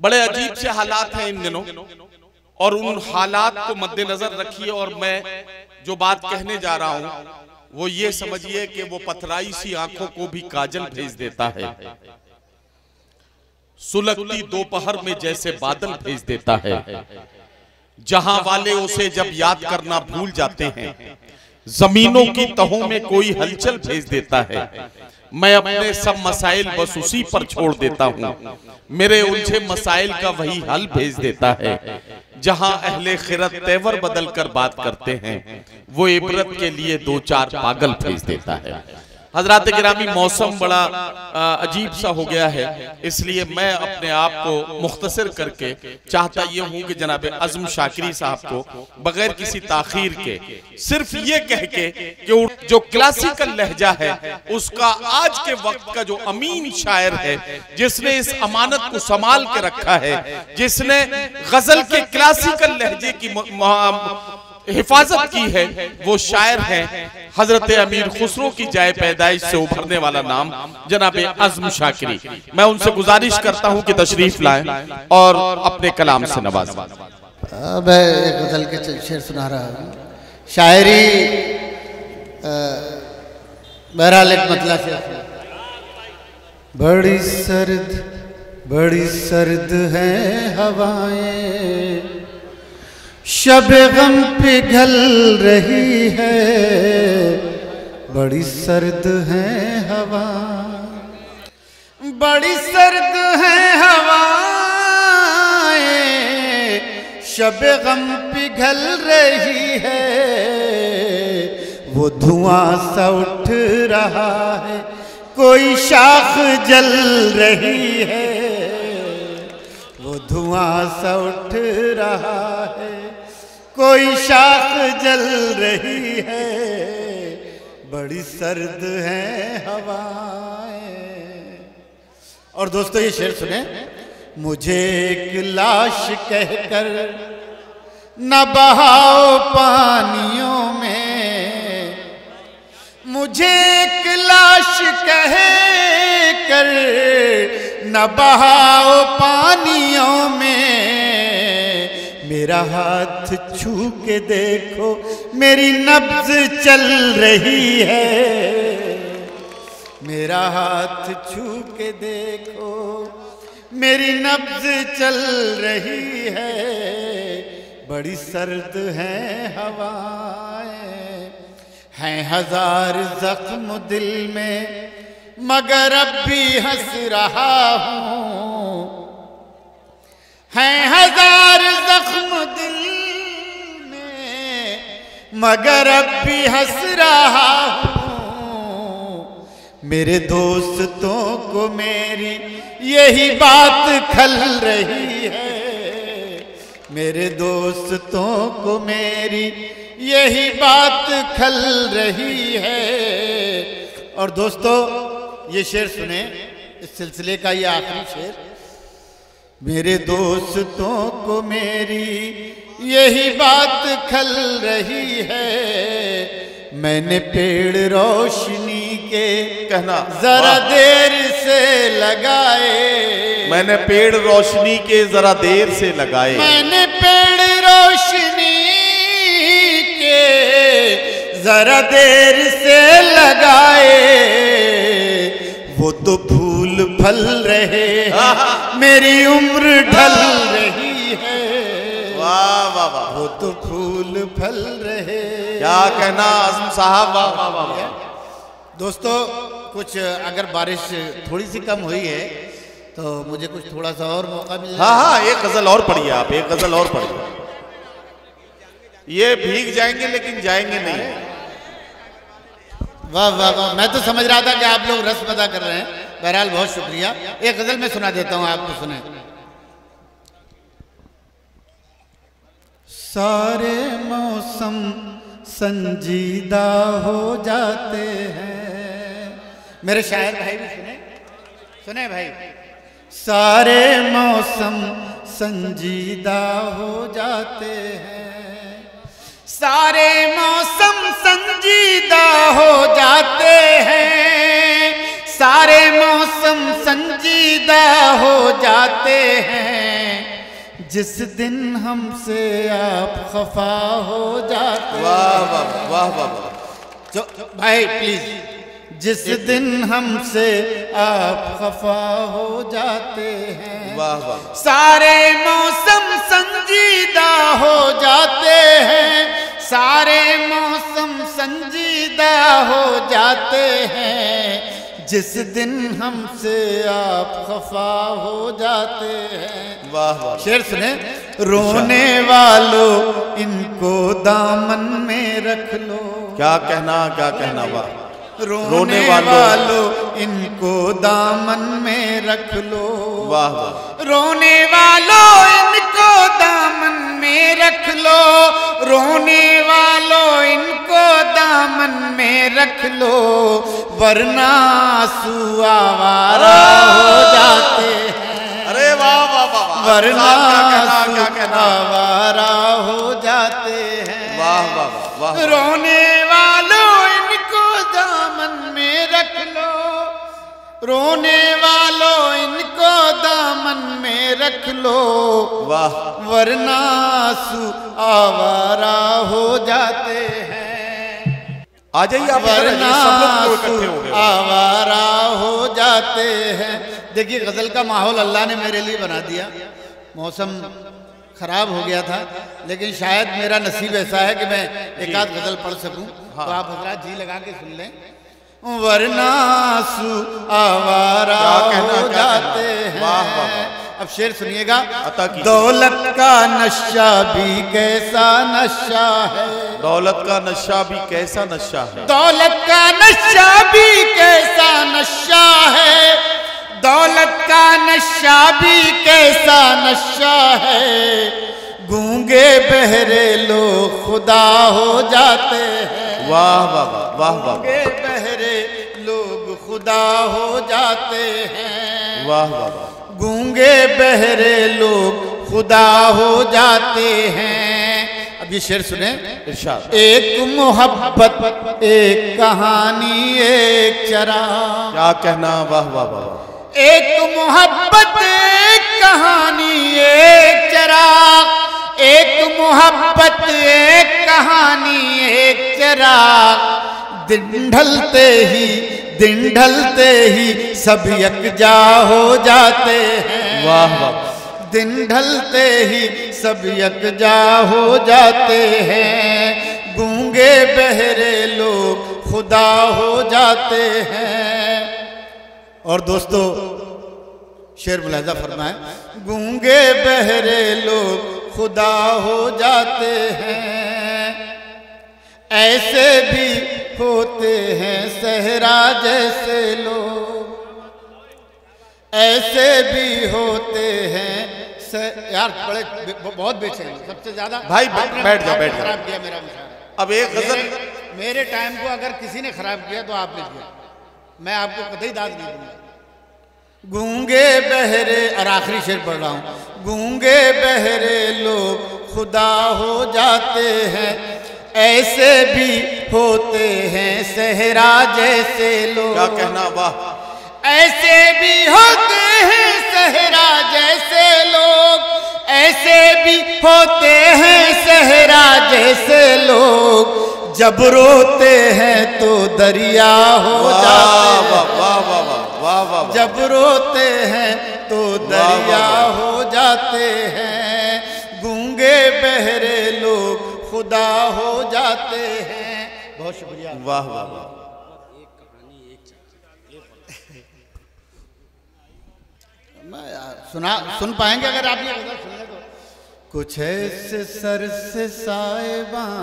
بڑے عجیب سے حالات ہیں ان دنوں، اور ان حالات کو مد نظر رکھیے، اور میں جو بات کہنے جا رہا ہوں وہ یہ سمجھیے کہ وہ پتھرائی سی آنکھوں کو بھی کاجل بھیج دیتا ہے، سلگتی دوپہر میں جیسے بادل بھیج دیتا ہے، جہاں والے اسے جب یاد کرنا بھول جاتے ہیں، زمینوں کی تہوں میں کوئی ہلچل بھیج دیتا ہے، میں اپنے سب مسائل بس اسی پر چھوڑ دیتا ہوں، میرے الجھے مسائل کا وہی حل بھیج دیتا ہے، جہاں اہل خرد تیور بدل کر بات کرتے ہیں، وہ عبرت کے لیے دو چار پاگل بھیج دیتا ہے۔ حضرات گرامی، موسم بڑا عجیب سا ہو گیا ہے، اس لیے میں اپنے آپ کو مختصر کر کے چاہتا یہ ہوں کہ جناب عزم شاکری صاحب کو بغیر کسی تاخیر کے صرف یہ کہہ کے کہ جو کلاسیکل لہجہ ہے اس کا آج کے وقت کا جو امین شاعر ہے، جس نے اس امانت کو سنبھال کے رکھا ہے، جس نے غزل کے کلاسیکل لہجے کی حفاظت کی ہے، وہ شاعر ہے حضرت امیر خسرو کی جائے پیدائش سے ابھرنے والا نام جناب عزم شاکری۔ میں ان سے گزارش کرتا ہوں کہ تشریف لائیں اور اپنے کلام سے نوازیں۔ میں ایک غزل کے شعر سنا رہا ہوں، شاعری بہرحال ایک مطلع سے بڑی سرد ہیں ہوائیں، شب غم پگھل رہی ہے، بڑی سرد ہیں ہوائیں، بڑی سرد ہیں ہوائیں، شب غم پگھل رہی ہے، وہ دھواں سا اٹھ رہا ہے، کوئی شاخ جل رہی ہے، وہ دھواں سا اٹھ رہا ہے، کوئی شاخ جل رہی ہے، بڑی سرد ہیں ہوائیں۔ اور دوستو یہ شعر سنیں، مجھے ایک لاش کہہ کر نہ بہاؤ پانیوں میں، مجھے ایک لاش کہہ کر نہ بہاؤ پانیوں میں، میرا ہاتھ چھو کے دیکھو میری نبض چل رہی ہے، میرا ہاتھ چھو کے دیکھو میری نبض چل رہی ہے، بڑی سرد ہیں ہوائیں، ہیں ہزار زخم دل میں مگر اب بھی ہنس رہا ہوں، ہیں ہزار زخم دل میں مگر اب بھی ہنس رہا ہوں، میرے دوستوں کو میری یہی بات کھل رہی ہے، میرے دوستوں کو میری یہی بات کھل رہی ہے۔ اور دوستو یہ شعر سنیں، اس سلسلے کا یہ آخری شعر، میرے دوستوں کو میری یہی بات کھل رہی ہے، میں نے پیڑ روشنی کے کہنا ذرا دیر سے لگائے، میں نے پیڑ روشنی کے ذرا دیر سے لگائے، میں نے پیڑ روشنی کے ذرا دیر سے لگائے، وہ تو پھول پھل رہے ہیں، میری عمر ڈھل رہی ہے، واہ واہ واہ، وہ تو پھول پھل رہے، کیا کہنا عزم صاحب، واہ واہ واہ۔ دوستو کچھ اگر بارش تھوڑی سی کم ہوئی ہے تو مجھے کچھ تھوڑا سا اور موقع مل جائے۔ ہاں ایک غزل اور پڑھیے آپ، ایک غزل اور پڑھیے، یہ بھیگ جائیں گے لیکن جائیں گے نہیں۔ واہ واہ واہ، میں تو سمجھ رہا تھا کہ آپ لوگ رسم ادا کر رہے ہیں، بہرحال بہت شکریہ۔ ایک غزل میں سنا دیتا ہوں، آپ کو سنیں۔ سارے موسم سنجیدہ ہو جاتے ہیں، میرے شاعر بھائی بھی سنیں بھائی، سارے موسم سنجیدہ ہو جاتے ہیں، سارے موسم سنجیدہ ہو جاتے ہیں، سارے موسم سنجیدہ ہو جاتے ہیں، جس دن ہم سے آپ خفا ہو جاتے واہ واہ واہ واہ واہ بھائی پلیز، جس دن ہم سے آپ خفا ہو جاتے ہیں واہ واہ سارے موسم سنجیدہ ہو جاتے ہیں، سارے موسم سنجیدہ ہو جاتے ہیں، جس دن ہم سے آپ خفا ہو جاتے ہیں۔ واہ واہ شعر سنیں، رونے والوں ان کو دامن میں رکھ لو، کیا کہنا واہ رونے والوں ان کو دامن میں رکھ لو، واہ واہ رونے والوں ان کو دامن میں رکھ لو، رونے والوں ان کو دامن میں رکھ لو، ورنہ آنسو آوارہ ہو جاتے ہیں، ارے واہ واہ واہ ورنہ آنسو آوارہ ہو جاتے ہیں، واہ واہ واہ رونے والوں ان کو دامن میں رکھ لو، رونے والوں ان کو دامن میں رکھ لو، واہ ورنہ آنسو آوارہ ہو جاتے ہیں، آ جائیے آپ ورنہ سب لوگ آنسو اکٹھے ہو گئے آوارہ ہو جاتے ہیں۔ دیکھیے غزل کا ماحول اللہ نے میرے لیے بنا دیا، موسم خراب ہو گیا تھا لیکن شاید میرا نصیب ایسا ہے کہ میں ایک آدھ غزل پڑھ سکوں، تو آپ حضرات جی لگا کے سن لیں۔ ورنہ آنسو آوارہ ہو جاتے ہیں۔ اب شعر سنیے گا، دولت کا نشہ بھی کیسا نشہ ہے، دولت کا نشہ بھی کیسا نشہ ہے، دولت کا نشہ بھی کیسا نشہ ہے، دولت کا نشہ بھی کیسا نشہ ہے، گونگے بہرے لوگ خدا ہو جاتے ہیں، واہ واہ واہ واہ گونگے بہرے لوگ خدا ہو جاتے ہیں، واہ واہ واہ گونگے بہرے لوگ خدا ہو جاتے ہیں۔ اب یہ شعر سنیں، ارشاد ایک محبت ایک کہانی ایک چراغ، کیا کہنا واہ واہ واہ ایک محبت ایک کہانی ایک چراغ، ایک محبت ایک کہانی ایک چراغ، دن ڈھلتے ہی سب یکجا ہو جاتے ہیں، واہ واہ دن ڈھلتے ہی سب یکجا ہو جاتے ہیں، گونگے بہرے لوگ خدا ہو جاتے ہیں۔ اور دوستو شعر ملاحظہ فرمائیں، گونگے بہرے لوگ خدا ہو جاتے ہیں، ایسے بھی ہوتے ہیں صحرا جیسے لوگ، ایسے بھی ہوتے ہیں یار بڑے بہت بے چین، سب سے زیادہ بھائی بیٹھ جا خراب کیا میرا مشاعرہ، اب ایک غزل میرے ٹائم کو اگر کسی نے خراب کیا تو آپ نے کیا، میں آپ کو قطعی داد نہیں دوں گا۔ گونگے بہرے، اور آخری شعر پڑھ رہا ہوں، گونگے بہرے لوگ خدا ہو جاتے ہیں، ایسے بھی ہوتے ہیں صحرا جیسے لوگ، کیا کہنا واہ ایسے بھی ہوتے ہیں صحرا جیسے لوگ، ایسے بھی ہوتے ہیں صحرا جیسے لوگ، جب روتے ہیں تو دریا ہو جاتے ہیں، جب روتے ہیں تو دریا ہو جاتے ہیں، گونگے بہرے لوگ خدا ہو جاتے ہیں۔ بہت شکریہ۔ واہ واہ واہ سن پائیں گے اگر آپ یہ غزل سن لیں تو؟ کچھ ایسے سر سے سائباں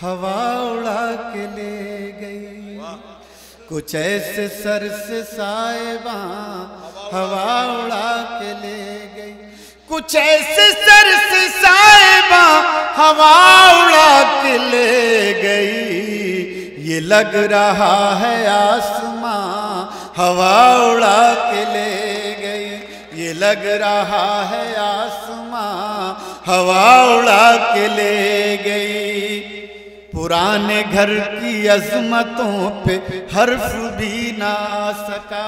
ہوا اڑا کے لے گئی، کچھ ایسے سر سے سائباں ہوا اڑا کے لے گئی، کچھ ایسے سر سے سائباں ہوا اڑا کے لے گئی، یہ لگ رہا ہے آسماں ہوا اڑا کے لے گئی، یہ لگ رہا ہے آسماں ہوا اڑا کے لے گئی، پرانے گھر کی عظمتوں پہ حرف بھی نہ سکا،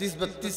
30-32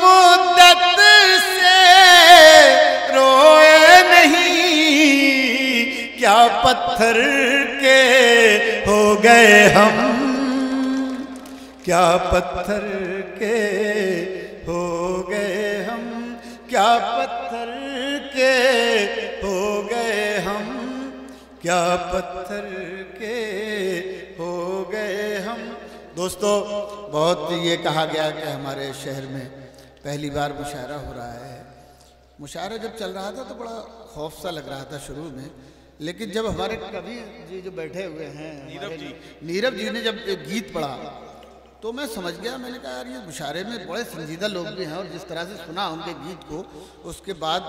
مدت سے روئے نہیں، کیا پتھر کے ہو گئے ہم، کیا پتھر کے ہو گئے ہم، کیا پتھر کے ہو گئے ہم، کیا پتھر کے ہو گئے ہم۔ دوستو، بہت یہ کہا گیا کہ ہمارے شہر میں پہلی بار مشاعرہ ہو رہا ہے۔ مشاعرہ جب چل رہا تھا تو بڑا خوف سا لگ رہا تھا شروع میں، لیکن جب ہمارے کبھی جی جو بیٹھے ہوئے ہیں نیرو جی نے جب ایک گیت پڑھا تو میں سمجھ گیا، میں نے کہا یار یہ مشاعرے میں بڑے سنجیدہ لوگ بھی ہیں، اور جس طرح سے سنا ان کے گیت کو، اس کے بعد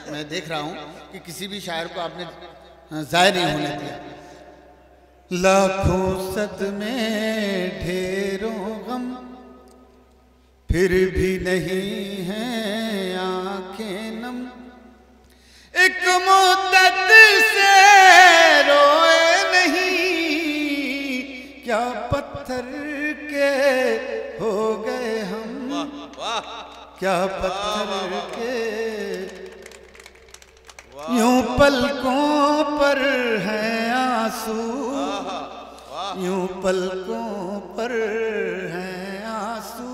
میں دیکھ رہا ہوں کہ کسی بھی شاعر کو آپ نے ضائع نہیں ہونے دیا۔ لاکھوں صدمے ڈھیروں غم پھر بھی نہیں ہیں آنکھیں نم، ایک مدت سے روئے نہیں، کیا پتھر کے ہو گئے ہم، کیا پتھر کے، یوں پلکوں پر ہیں آنسو، یوں پلکوں پر ہیں آنسو،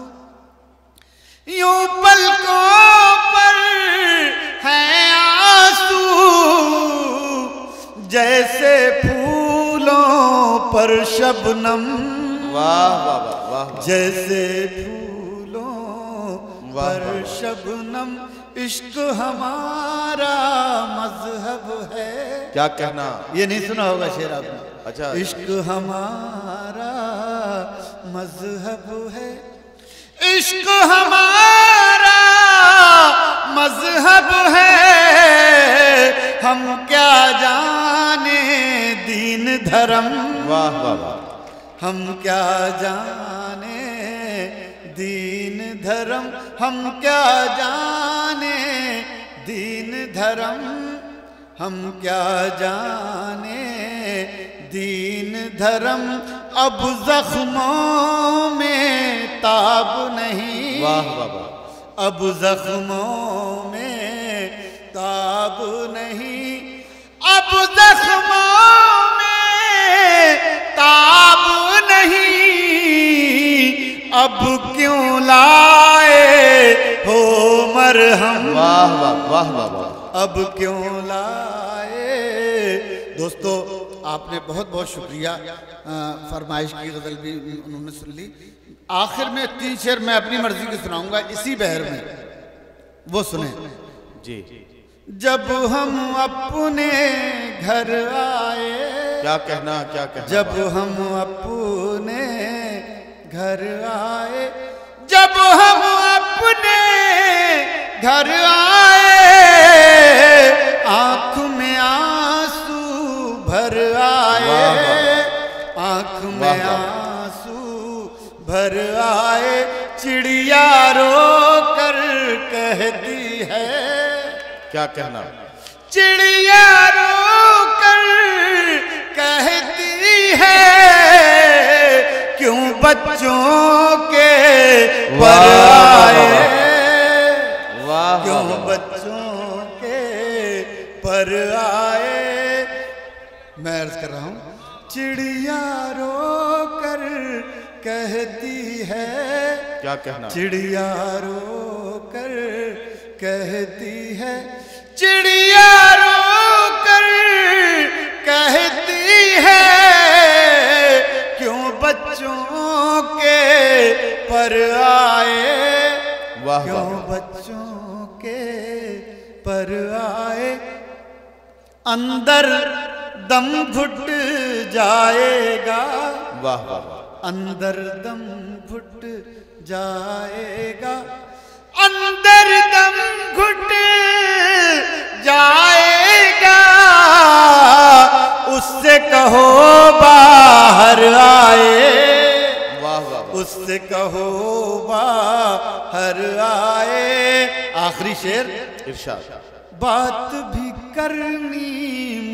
یوں پلکوں پر ہیں آنسو، جیسے پھولوں پر شبنم، جیسے پھولوں پر شبنم، عشق ہمارا مذہب ہے۔ کیا کہنا، یہ نہیں سنا ہوگا شعر آپ نے؟ اچھا، عشق ہمارا مذہب ہے، عشق ہمارا مذہب ہے، ہم کیا جانے دین دھرم، واہ واہ واہ، ہم کیا جانے دین دھرم، ہم کیا جانے دین دھرم، ہم کیا جانے دین دھرم، اب زخموں میں تاب نہیں، واہ واہ واہ، اب زخموں میں تاب نہیں، اب زخموں میں تاب نہیں، اب کیوں لائے ہو مرہم، واہ واہ واہ واہ واہ، اب کیوں لائے۔ دوستو، آپ نے بہت بہت شکریہ، فرمائش کی غزل بھی انہوں نے سن لی۔ آخر میں 3 شعر میں اپنی مرضی کی سناؤں گا اسی بہر میں، وہ سنیں جی۔ جب ہم اپنے گھر آئے، کیا کہنا، کیا کہنا، جب ہم اپنے گھر آئے، جب ہم اپنے گھر آئے، آنکھ میں آنسو بھر آئے، آنکھ میں آنسو بھر آئے، چڑیا رو کر کہتی ہے، کیا کہنا، چڑیا رو کر کہتی ہے، کیوں بچوں کے پر آئے، کیوں بچوں کے پر آئے۔ میں عرض کر رہا ہوں، چڑیا رو کر کہتی ہے، کیا کہنا، چڑیا رو کر کہتی ہے، چڑیا رو کر کہتی ہے، کیوں بچوں کے پر آئے، کیوں بچوں کے پر آئے، اندر دم گھٹ جائے گا، واہ واہ واہ، اندر دم گھٹ جائے گا، اندر دم گھٹ جائے گا، اس سے کہو باہر آئے، واہ واہ، اس سے کہو باہر آئے۔ آخری شعر، ارشاد، بات بھی کرنی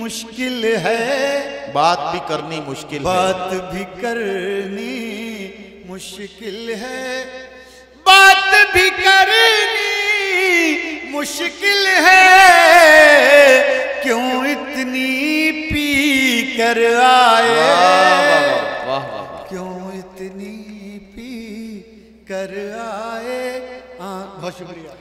مشکل ہے، بات بھی کرنی مشکل ہے، بات بھی کرنی مشکل ہے، بات بھی کرنی مشکل ہے، کیوں اتنی پی کر آئے، کیوں اتنی پی کر آئے. بہت شکریہ.